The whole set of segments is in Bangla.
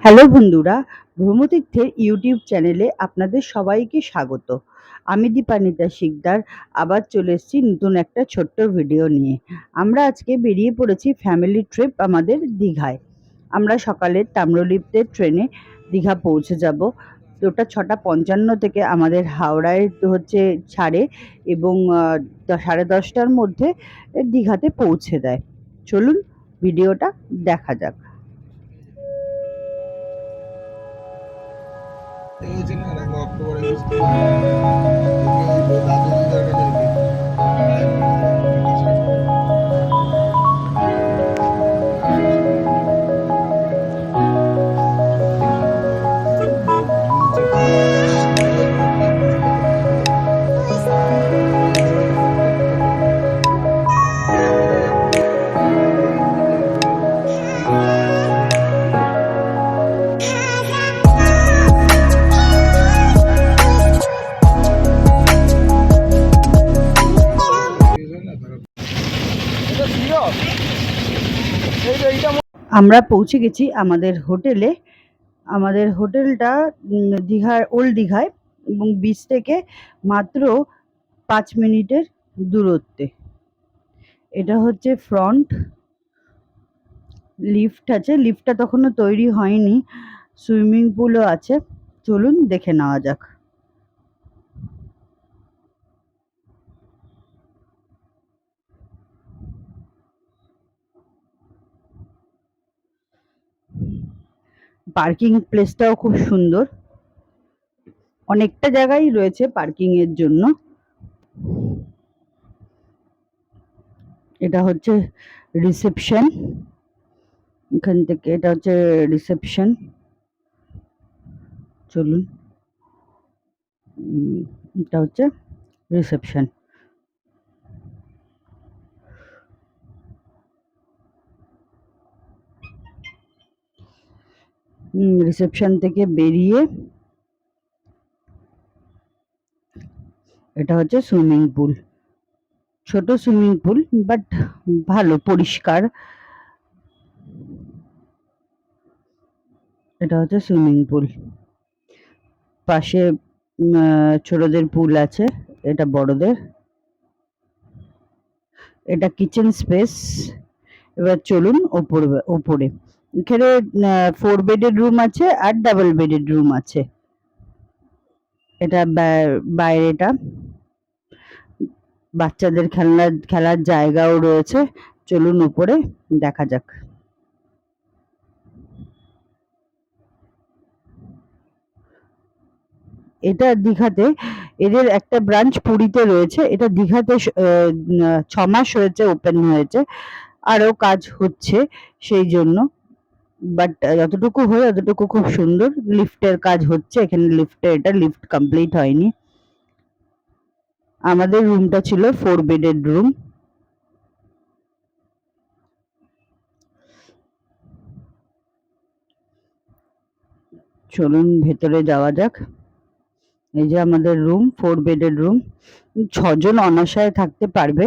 হ্যালো বন্ধুরা, ভ্রমতীর্থের ইউটিউব চ্যানেলে আপনাদের সবাইকে স্বাগত। আমি দীপানিতা শিকদার আবার চলে এসেছি নতুন একটা ছোট্ট ভিডিও নিয়ে। আমরা আজকে বেরিয়ে পড়েছি ফ্যামিলি ট্রিপ আমাদের দীঘায়। আমরা সকালে তাম্রলিপ্তের ট্রেনে দীঘা পৌঁছে যাব। ওটা 6:55 থেকে আমাদের হাওড়ায় ছাড়ে এবং 10:30টার মধ্যে দীঘাতে পৌঁছে দেয়। চলুন ভিডিওটা দেখা যাক। অক্টোবরে দাদু দিদার কাছে ঢুকেছি। আমরা পৌঁছে গেছি আমাদের হোটেলে। আমাদের হোটেলটা দীঘার ওল্ড দীঘায় এবং বিচ থেকে মাত্র 5 মিনিটের দূরত্বে। এটা হচ্ছে ফ্রন্ট। লিফট আছে, লিফটটা তখনও তৈরি হয়নি। সুইমিং পুলও আছে, চলুন দেখে নেওয়া যাক। পার্কিং প্লেসটাও খুব সুন্দর, অনেকটা জায়গায় রয়েছে পার্কিং এর জন্য। এটা হচ্ছে রিসেপশন। এখান থেকে এটা হচ্ছে রিসেপশন। চলুন, এটা হচ্ছে রিসেপশন। রিসেপশন থেকে বেরিয়ে এটা হচ্ছে সুইমিং পুল। ছোট সুইমিং পুল, বাট ভালো পরিষ্কার। এটা হচ্ছে সুইমিং পুল। পাশে ছোটদের পুল আছে, এটা বড়দের। এটা কিচেন স্পেস। এবার চলুন ওপরে। এখানে 4 বেডের রুম আছে আর ডাবল বেডের রুম আছে। এটা বাইরেটা বাচ্চাদের খেলার জায়গাও রয়েছে। চলুন উপরে দেখা যাক। এটা দীঘাতে, এদের একটা ব্রাঞ্চ পুরীতে রয়েছে। এটা দীঘাতে 6 মাস হয়েছে ওপেন হয়েছে, আরো কাজ হচ্ছে সেই জন্য। বাট যতটুকু হয় ততটুকু খুব সুন্দর। লিফটের কাজ হচ্ছে এখানে, এটা লিফট কমপ্লিট হয়নি। আমাদের রুমটা ছিল 4 বেডের রুম। চলুন ভেতরে যাওয়া যাক। এই যে আমাদের রুম, 4 বেডের রুম। 6 জন অনায়াসে থাকতে পারবে।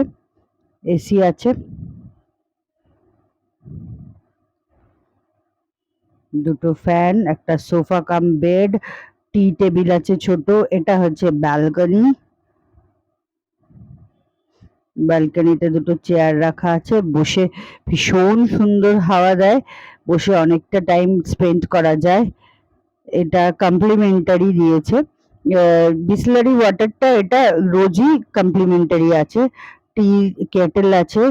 এসি আছে, দুটো ফ্যান, একটা সোফা কাম বেড, টি টেবিল আছে ছোট। এটা হচ্ছে ব্যালকনি। ব্যালকনিতে দুটো চেয়ার রাখা আছে, বসে ভীষণ সুন্দর হাওয়া দেয়। বসে অনেকটা টাইম স্পেন্ড করা যায়। এটা কমপ্লিমেন্টারি দিয়েছে। বিসলারি ওয়াটারটা এটা রোজই কমপ্লিমেন্টারি আছে। টি কেটেল আছে।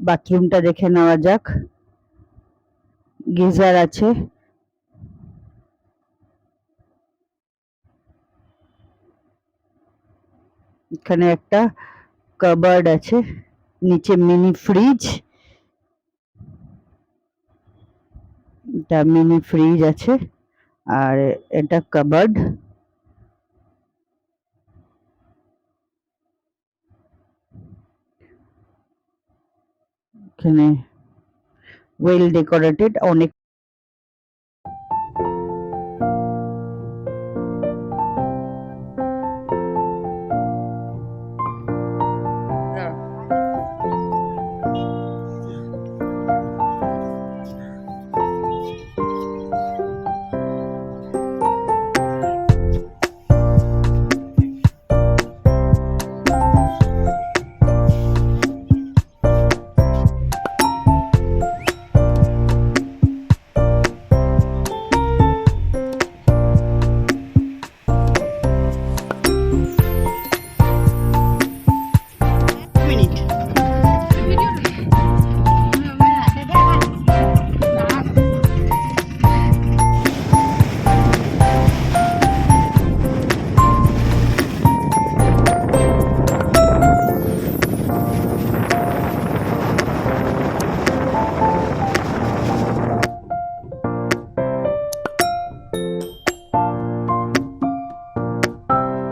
বাথরুমটা দেখে নেওয়া যাক। গিজার আছে। এখানে একটা কাবার্ড আছে, নিচে মিনি ফ্রিজ। এটা মিনি ফ্রিজ আছে আর এটা কাবার্ড। এখানে ওয়েল ডেকোরেটেড, অনেক